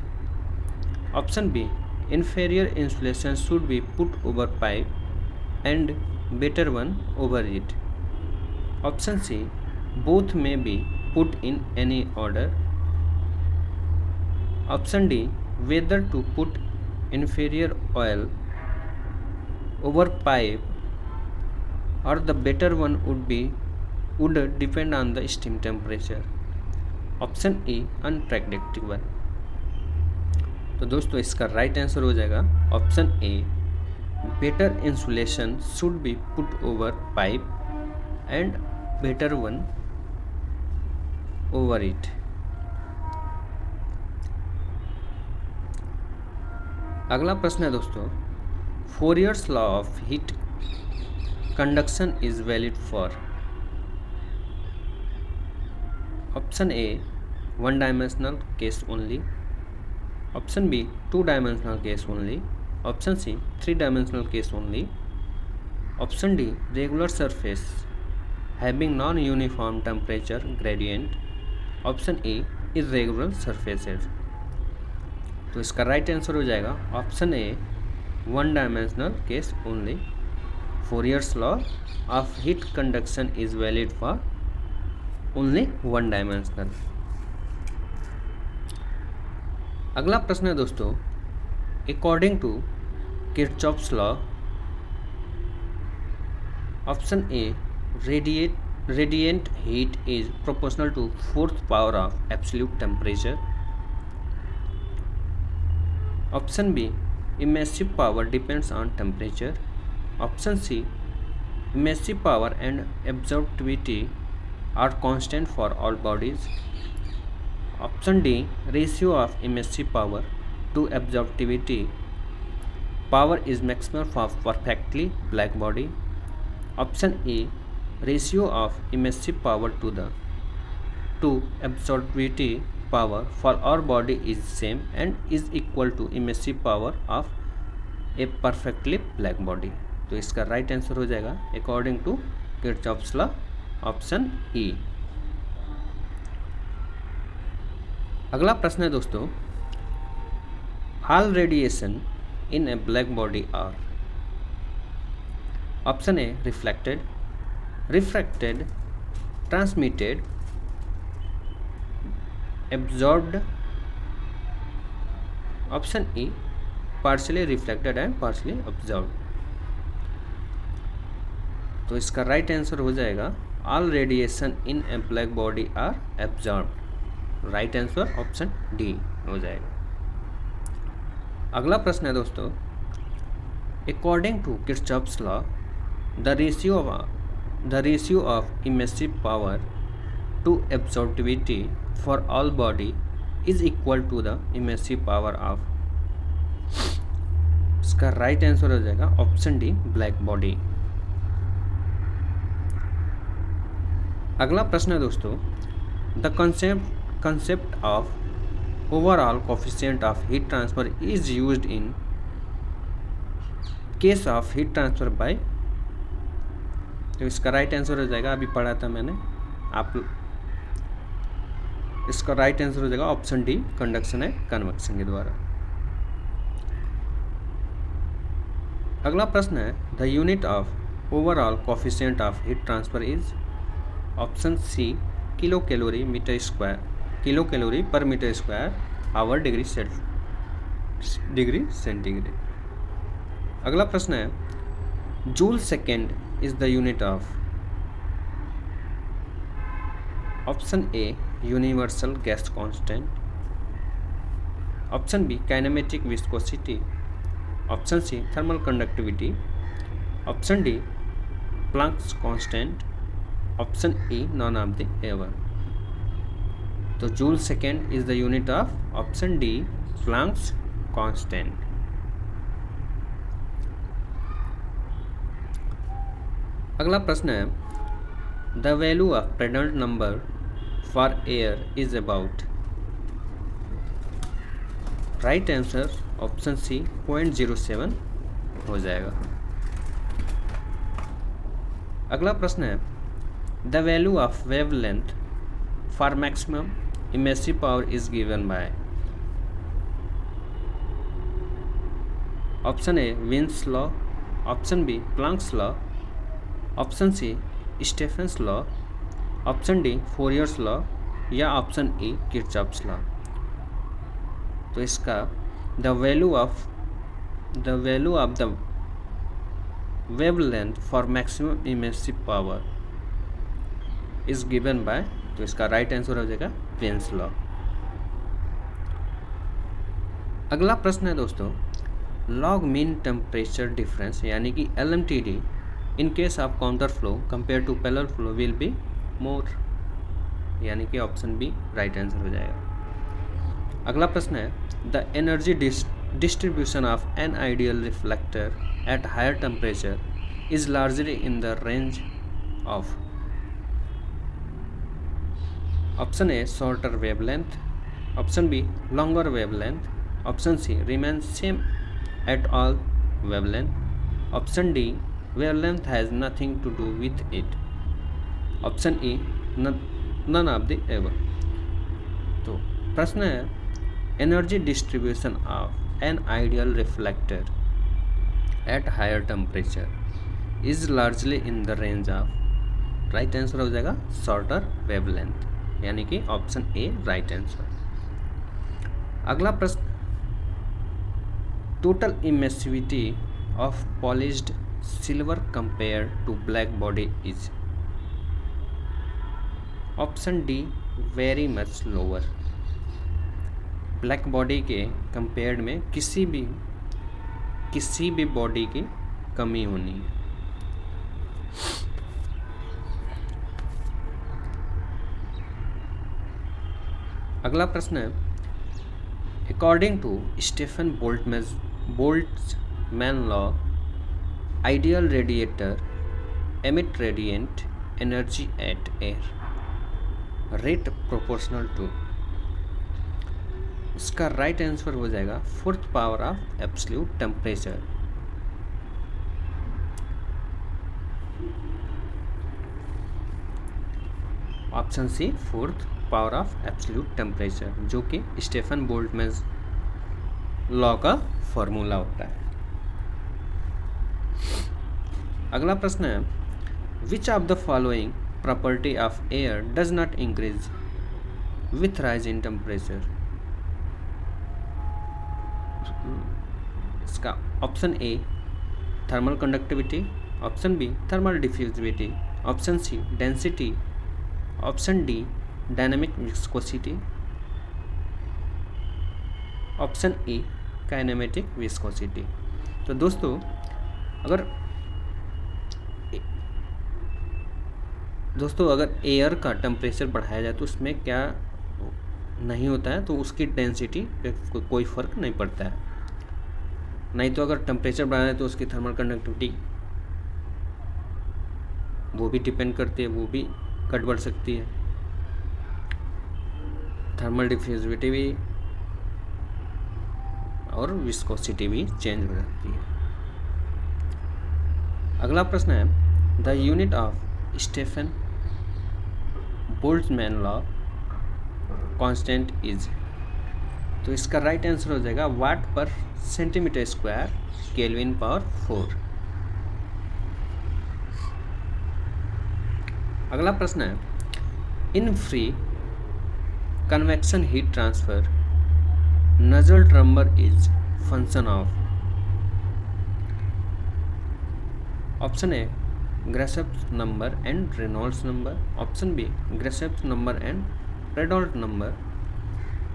Option B, inferior insulation should be put over pipe and better one over it. Option C, both may be put in any order. Option D, whether to put inferior oil over pipe or the better one would depend on the steam temperature. Option E, unpredictable। तो दोस्तों इसका right answer हो जाएगा option A, better insulation should be put over pipe and better one over it. अगला प्रश्न है दोस्तों, Fourier's law of heat conduction is valid for option A, one dimensional case only, option B, two dimensional case only, option C, three dimensional case only, option D, regular surface having non-uniform temperature gradient, option A, irregular surfaces. तो इसका right answer हो जाएगा option A, one dimensional case only. Fourier's law of heat conduction is valid for only one dimensional. अगला प्रश्न है दोस्तों, according to Kirchhoff's law, option A, radiant heat is proportional to fourth power of absolute temperature, option B, emissive power depends on temperature, option C, emissive power and absorptivity are constant for all bodies, option D, ratio of emissive power to absorptivity power is maximum for perfectly black body, option A, ratio of emissive power to absorptivity power for our body is same and is equal to emissive power of a perfectly black body। तो इसका right answer हो जाएगा according to Kirchhoff's law option E. अगला प्रश्न है दोस्तों, all radiation in a black body are, option A, reflected, refracted, transmitted, absorbed, option E, partially reflected and partially absorbed। तो इसका राइट आंसर हो जाएगा all radiation in a black body are absorbed. Right answer option D हो जाएगा। अगला प्रश्न है दोस्तों, according to Kirchhoff's law the ratio of emissive power to absorptivity for all body is equal to the emissive power of, इसका right answer हो जाएगा option D, black body. अगला प्रश्न है दोस्तों, the concept of overall coefficient of heat transfer is used in case of heat transfer by, तो इसका right answer हो जाएगा, अभी पढ़ा था मैंने आप, इसका राइट आंसर हो जाएगा option D, conduction and convection के द्वारा। अगला प्रश्न है, the unit of overall coefficient of heat transfer is, option C, kilo calorie metre square, kilo calorie per metre square hour degree centigrade. अगला प्रश्न है, joule second is the unit of, option A, universal gas constant, option B, kinematic viscosity, option C, thermal conductivity, option D, Planck's constant, option E, none of the above। तो joule second is the unit of option D, Planck's constant। अगला प्रश्न है, the value of Prandtl number for air is about, right answer option C, 0.07 हो जाएगा। अगला प्रश्न है, the value of wavelength for maximum emissive power is given by, option A, Wien's law, option B, Planck's law, option C, Stefan's law, option D, Fourier's law, या option E, Kirchhoff's law. तो इसका the value of the wavelength for maximum emissive power is given by, तो इसका right answer हो जाएगा wins law. अगला प्रश्न है दोस्तों, लॉग मीन टेम्परेचर डिफरेंस यानी कि LMTD in case of counter flow compare to parallel flow will be more, यानी कि ऑप्शन बी राइट आंसर हो जाएगा। अगला प्रश्न है, the energy distribution of an ideal reflector at higher temperature is largely in the range of option A shorter wavelength, option B longer wavelength, option C remains same at all wavelength, option D wavelength has nothing to do with it, option E none of the above. तो प्रश्न है energy distribution of an ideal reflector at higher temperature is largely in the range of, right answer हो जाएगा shorter wavelength, यानी कि option ए right answer. अगला प्रश्न, total emissivity of polished silver compare to black body is, option D very much lower, black body के compared में किसी भी बॉडी की कमी होनी है। अगला प्रश्न है, according to Stefan Boltzmann law ideal radiator emit radiant energy at air rate proportional to, इसका राइट आंसर हो जाएगा fourth power of absolute temperature. Option C fourth power of absolute temperature, जो कि स्टीफन बोल्ट्जमैन लॉ का formula होता है। अगला प्रश्न है, which of the following property of air does not increase with rise in temperature, इसका option A thermal conductivity, option B thermal diffusivity, option C density, option D dynamic viscosity, option E kinematic viscosity. तो दोस्तों अगर air का temperature बढ़ाया जाए तो उसमें क्या नहीं होता है, तो उसकी डेंसिटी पे कोई फ़र्क नहीं पड़ता है। नहीं तो अगर टेम्परेचर बढ़ाया है तो उसकी थर्मल कंडक्टिविटी वो भी डिपेंड करती है, वो भी घट बढ़ सकती है, थर्मल डिफ्यूजिविटी भी और विस्कोसिटी भी चेंज हो जाती है। अगला प्रश्न है, the unit of Stephen Boltzmann law constant is, तो इसका राइट आंसर हो जाएगा वाट पर सेंटीमीटर स्क्वायर केल्विन पावर 4। अगला प्रश्न है, in free convection heat transfer Nusselt number is function of, option A Grashopp's number and Reynolds number, option B Grashopp's number and Prandtl number,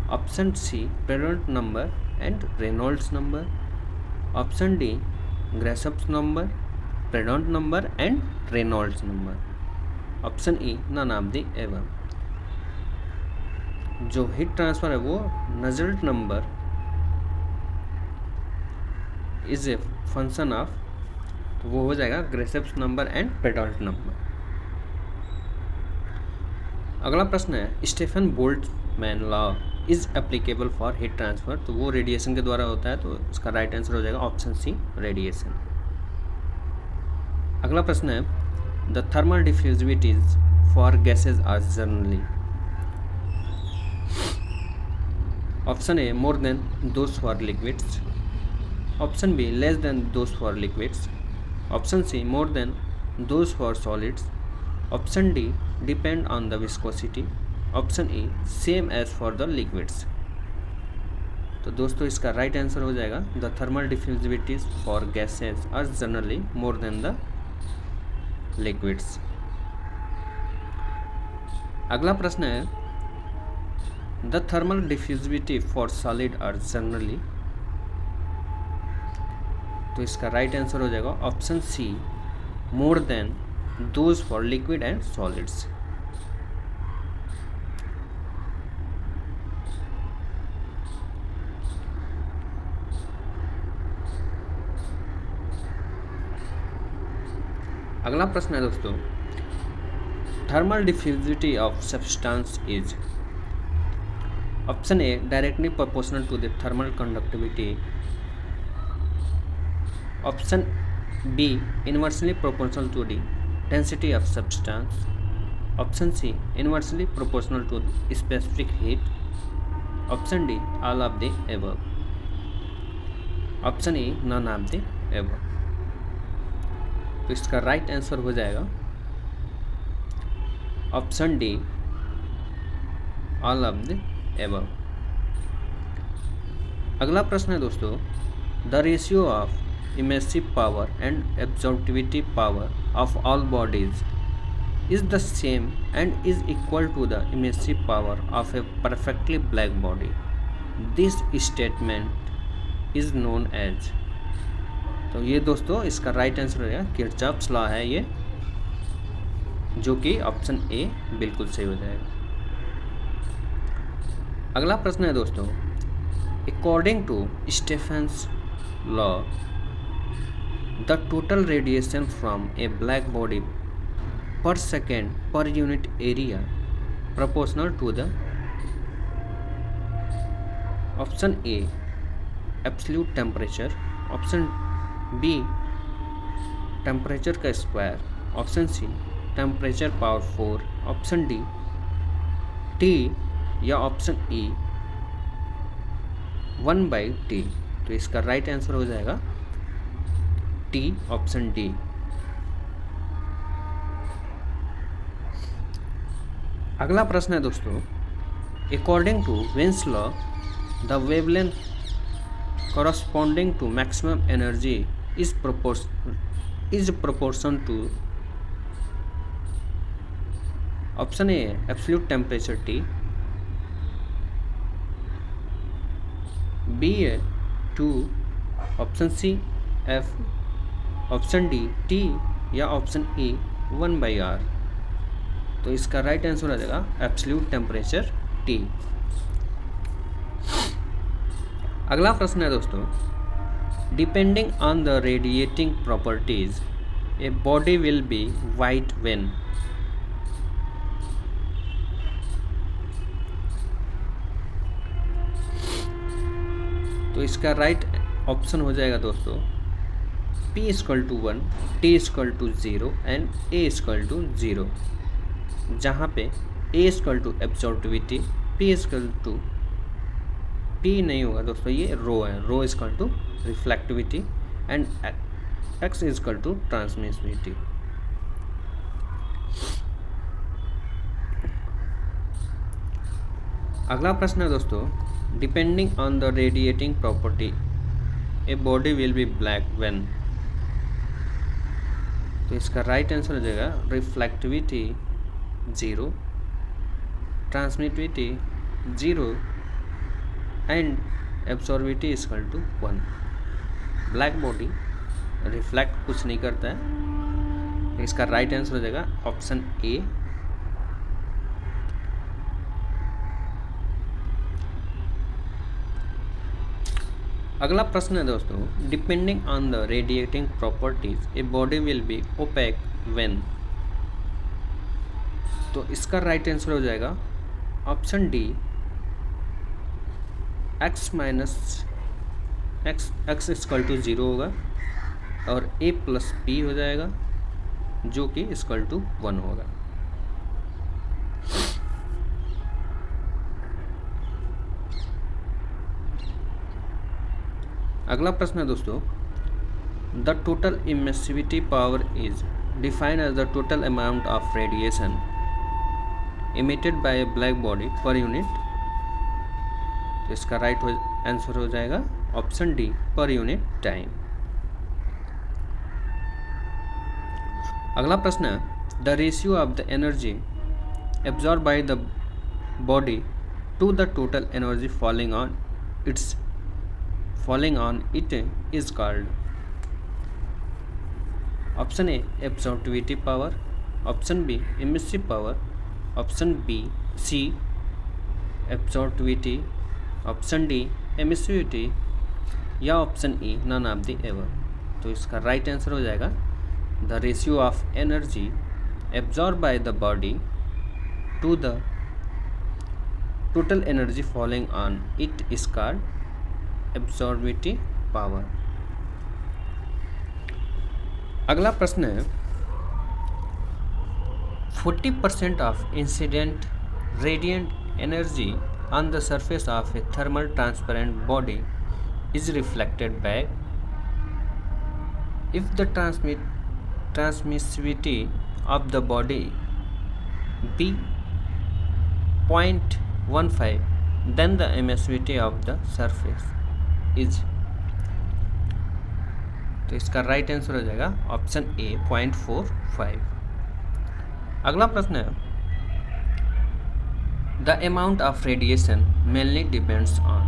option C Prandtl number and Reynolds number, option D Grashopp's number, Prandtl number and Reynolds number, option E none of the above। जो heat transfer है वो Nusselt number is a function of, वो हो जाएगा Grashof's number and Prandtl number. अगला प्रश्न है, Stefan Boltzmann law is applicable for heat transfer, तो वो रेडिएशन के द्वारा होता है, तो इसका राइट आंसर हो जाएगा ऑप्शन सी रेडिएशन। अगला प्रश्न है, the thermal diffusivities for gases are generally, option A more than those for liquids, option B less than those for liquids, option C more than those for solids, option D depend on the viscosity, option E same as for the liquids. तो दोस्तों इसका right answer हो जाएगा the thermal diffusivities for gases are generally more than the liquids. अगला प्रश्न है, the thermal diffusivity for solid are generally, तो इसका राइट आंसर हो जाएगा option C more than those for liquid and solids. अगला प्रश्न है दोस्तों, thermal diffusivity of substance is. Option A directly proportional to the thermal conductivity, option B inversely proportional to the density of substance, option C inversely proportional to specific heat, option D all of the above, option A none of the above. तो इसका right answer हो जाएगा option D all of the above. अगला प्रश्न है दोस्तों, the ratio of emissive power and absorptivity power of all bodies is the same and is equal to the emissive power of a perfectly black body. This statement is known as. तो ये दोस्तों इसका right answer हो जाएगा Kirchhoff's law है ये, जो कि ऑप्शन ए बिल्कुल सही हो जाएगा। अगला प्रश्न है दोस्तों, according to Stefan's law the total radiation from a black body per second per unit area proportional to the, option A absolute temperature, option B temperature का square, option C temperature power 4, option D T, या option E 1/T। तो इसका right answer हो जाएगा T, option D. अगला प्रश्न है दोस्तों, according to Wien's law the wavelength corresponding to maximum energy is proportion to, option A absolute temperature T, B 2, option C F, option D T, या option E 1/R। तो इसका right answer आ जाएगा absolute temperature T। अगला प्रश्न है दोस्तों, depending on the radiating properties a body will B white when. तो इसका राइट ऑप्शन हो जाएगा दोस्तों P = 1, T = 0 एंड A = 0, जहाँ पे A = एब्जॉर्प्टिविटी, P नहीं होगा दोस्तों, ये रो है, rho = reflectivity and X = transmissivity. अगला प्रश्न है दोस्तों, depending on the radiating property a body will be black when. तो इसका राइट आंसर हो जाएगा reflectivity 0, transmittivity 0 and absorptivity = 1। Black body reflect कुछ नहीं करता है। इसका राइट आंसर हो जाएगा ऑप्शन ए। अगला प्रश्न है दोस्तों, depending on the radiating properties a body will be opaque when. तो इसका राइट आंसर हो जाएगा ऑप्शन डी x = 0 होगा और A + P हो जाएगा, जो कि = 1 होगा। अगला प्रश्न है दोस्तों, the total emissivity power is defined as the total amount of radiation emitted by a black body per unit. तो इसका राइट आंसर हो जाएगा option D per unit time. अगला प्रश्न है, the ratio of the energy absorb by the body to the total energy falling on it is called. Option A absorptivity power, option B emissive power, option B C absorptivity, option D emissivity, या option E none of the above. तो इसका right answer हो जाएगा the ratio of energy absorbed by the body to the total energy falling on it is called absorptive power। अगला प्रश्न है 40% of incident radiant energy on the surface of a thermal transparent body is reflected back if the transmissivity of the body be 0.15 then the emissivity of the surface is। तो इसका right answer हो जाएगा option ए 0.45। अगला प्रश्न है the amount of radiation mainly depends on.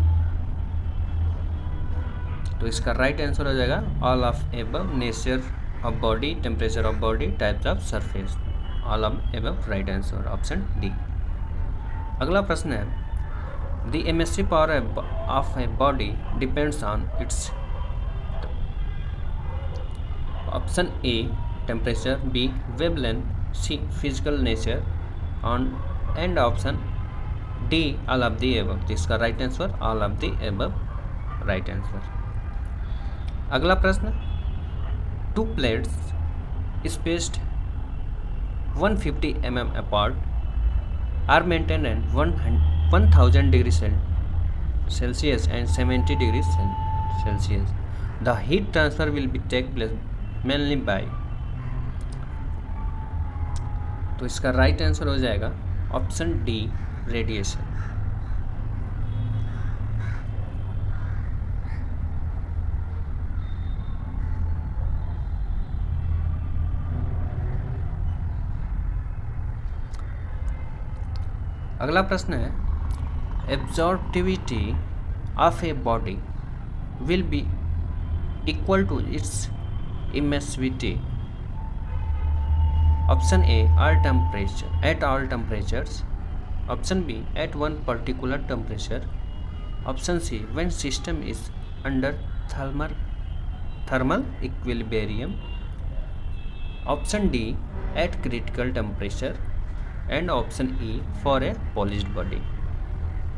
तो इसका right answer हो जाएगा all of above nature of body, temperature of body, types of surface, all of above right answer option D. अगला प्रश्न है the emissive power of a body depends on its. Option A temperature, B wavelength, C physical nature on and option D all of the above. जिसका right answer all of the above right answer. अगला प्रश्न 2 plates spaced 150 mm apart are maintained at 1000 degrees Celsius and 70 degrees Celsius. The heat transfer will be take place mainly by। तो इसका right answer हो जाएगा option D radiation. अगला प्रश्न है absorptivity of a body will be equal to its emissivity. Option A at all temperatures, option B at one particular temperature, option C when system is under thermal equilibrium, option D at critical temperature and option E for a polished body.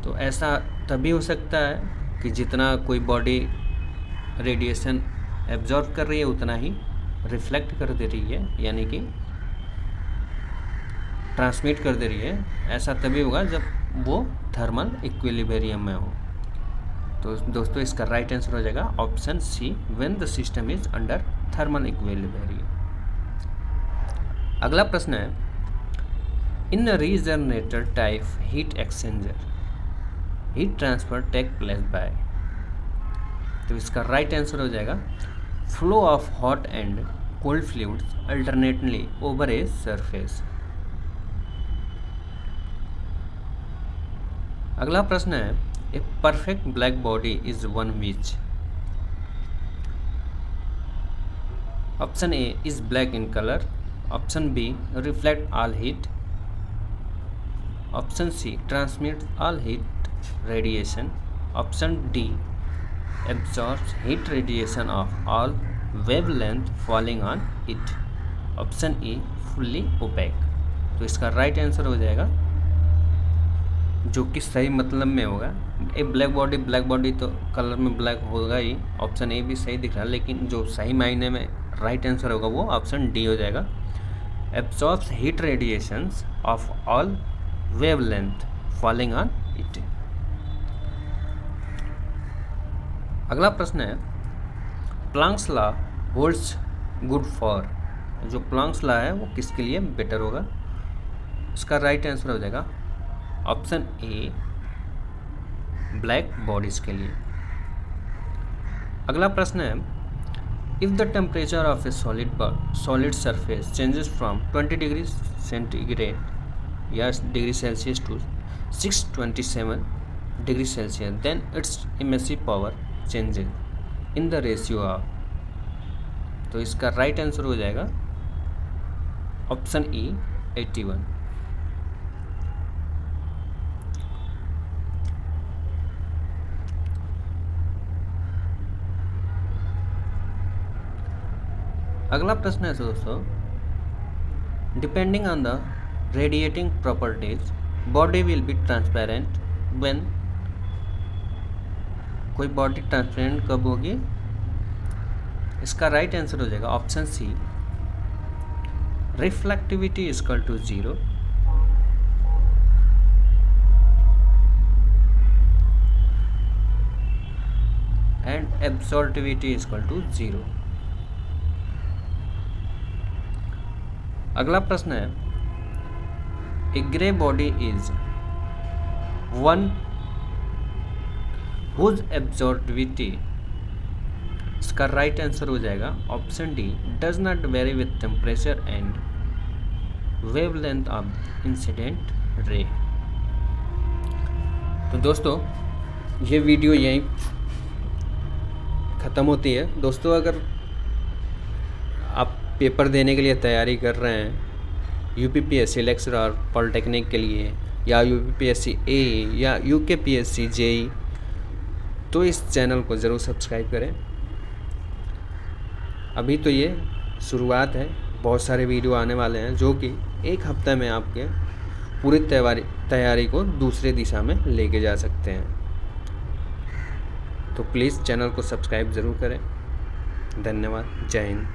तो ऐसा तभी हो सकता है कि जितना कोई body radiation absorb कर रही है उतना ही रिफ्लेक्ट कर दे रही है, यानी कि ट्रांसमिट कर दे रही है। ऐसा तभी होगा जब वो थर्मल इक्विलिब्रियम में हो। तो दोस्तों इसका राइट आंसर हो जाएगा option C when the system is under thermal equilibrium. अगला प्रश्न है इन a regenerator type heat exchanger heat transfer take place by। तो इसका राइट आंसर हो जाएगा flow of hot and cold fluids alternately over a surface. अगला प्रश्न है a perfect black body is one which. Option A is black in colour, option B reflect all heat, option C transmit all heat radiation, option D absorbs heat radiation of all wavelength falling on it, option E fully opaque. तो इसका right answer हो जाएगा जो कि सही मतलब में होगा ए ब्लैक बॉडी तो कलर में ब्लैक होगा ही, ऑप्शन ए भी सही दिख रहा है, लेकिन जो सही मायने में राइट आंसर होगा वो ऑप्शन डी हो जाएगा absorbs heat radiations of all wavelength falling on it. अगला प्रश्न है Planck's law holds good for. जो प्लांक्स लॉ है वो किसके लिए बेटर होगा? इसका राइट आंसर हो जाएगा ऑप्शन ए ब्लैक बॉडीज के लिए। अगला प्रश्न है if the temperature of a solid surface changes from 20 degree centigrade या degree Celsius to 627 degree Celsius then its emissive power changes in the ratio of. तो इसका राइट आंसर हो जाएगा ऑप्शन ई 81। अगला प्रश्न है दोस्तों, depending on the radiating properties body will be transparent when. कोई बॉडी ट्रांसपेरेंट कब होगी? इसका राइट आंसर हो जाएगा option C, reflectivity equal to 0 and absorptivity equal to 0। अगला प्रश्न है, a grey body is one whose absorptivity. इसका राइट आंसर हो जाएगा option D, does not vary with temperature and wavelength of incident ray. तो दोस्तों ये वीडियो यहीं ख़त्म होती है। दोस्तों अगर आप पेपर देने के लिए तैयारी कर रहे हैं, यूपीपीएससी लेक्चरर और पॉलिटेक्निक के लिए, या यूपीपीएससी ए या यूकेपीएससी जेई, तो इस चैनल को ज़रूर सब्सक्राइब करें। अभी तो ये शुरुआत है, बहुत सारे वीडियो आने वाले हैं जो कि एक हफ्ते में आपके पूरी तैयारी को दूसरे दिशा में लेके जा सकते हैं। तो प्लीज़ चैनल को सब्सक्राइब ज़रूर करें। धन्यवाद। जय हिंद।